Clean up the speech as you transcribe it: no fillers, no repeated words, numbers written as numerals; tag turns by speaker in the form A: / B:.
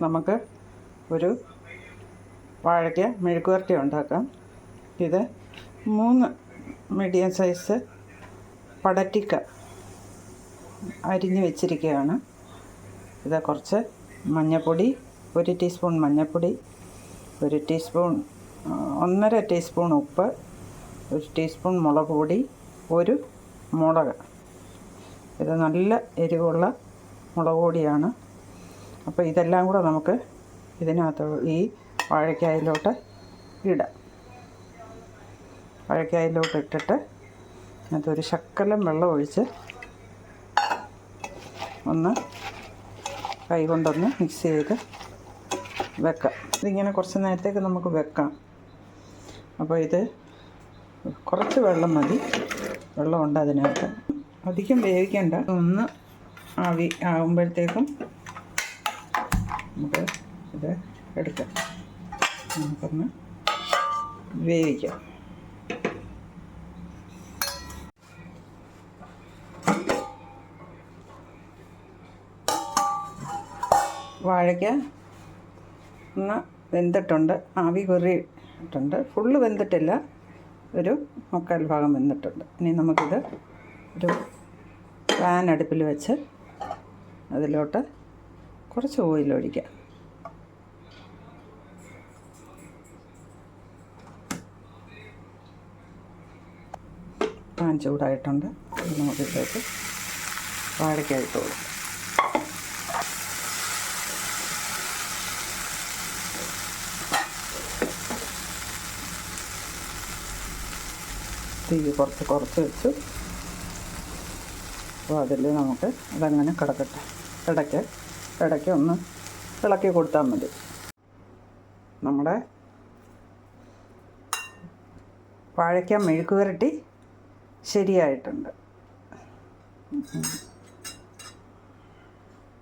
A: നമുക്ക് ഒരു വാഴയ്ക്ക മെഴുക്കുവരട്ടി ഉണ്ടാക്കാം. ഇത് 3 മീഡിയം സൈസ് പടറ്റിക്ക അരിഞ്ഞ് വെച്ചിരിക്കുകയാണ്. ഇത് കുറച്ച് മഞ്ഞൾപ്പൊടി, 1 ടീസ്പൂൺ മഞ്ഞൾപ്പൊടി, 1 ടീസ്പൂൺ 1.5 ടീസ്പൂൺ ഉപ്പ്, 1 ടീസ്പൂൺ മുളക് പൊടി, 1 മുളക്. ഇത് നല്ല എരിവുള്ള മുളക് പൊടിയാണ്. അപ്പോൾ ഇതെല്ലാം കൂടെ നമുക്ക് ഇതിനകത്ത് ഈ വാഴയ്ക്കായിലോട്ട് ഇടാം. വാഴയ്ക്കായിലോട്ട് ഇട്ടിട്ട് അതൊരു ശകലം വെള്ളം ഒഴിച്ച് ഒന്ന് കൈ കൊണ്ടൊന്ന് മിക്സ് ചെയ്ത് വെക്കാം. ഇതിങ്ങനെ കുറച്ച് നേരത്തേക്ക് നമുക്ക് വെക്കാം. അപ്പോൾ ഇത് കുറച്ച് വെള്ളം മതി. വെള്ളമുണ്ട് അതിനകത്ത്. അധികം വേവിക്കേണ്ട. ഒന്ന് ആവി ആകുമ്പോഴത്തേക്കും നമുക്ക് ഇത് എടുക്കാം. നമുക്കൊന്ന് വേവിക്കാം. വാഴയ്ക്ക ഒന്ന് വെന്തിട്ടുണ്ട്. ആവി കയറിയിട്ടുണ്ട്. ഫുള്ള് വെന്തിട്ടില്ല, ഒരു 3/4 ഭാഗം വെന്തിട്ടുണ്ട്. ഇനി നമുക്കിത് ഒരു പാൻ അടുപ്പിൽ വെച്ച് അതിലോട്ട് കുറച്ച് ഓയിൽ ഒഴിക്കാം. പാൻ ചൂടായിട്ടുണ്ട്. നമുക്കിതിലേക്ക് വാഴയ്ക്ക ഇട്ട് കൊടുക്കാം. തീ കുറച്ച് വെച്ച് അപ്പോൾ അതിൽ നമുക്ക് അതങ്ങനെ കിടക്കട്ടെ. ഇടയ്ക്ക് ഒന്ന് ഇളക്കി കൊടുത്താൽ മതി. നമ്മുടെ വാഴയ്ക്ക മെഴുക്ക് പുരട്ടി ശരിയായിട്ടുണ്ട്.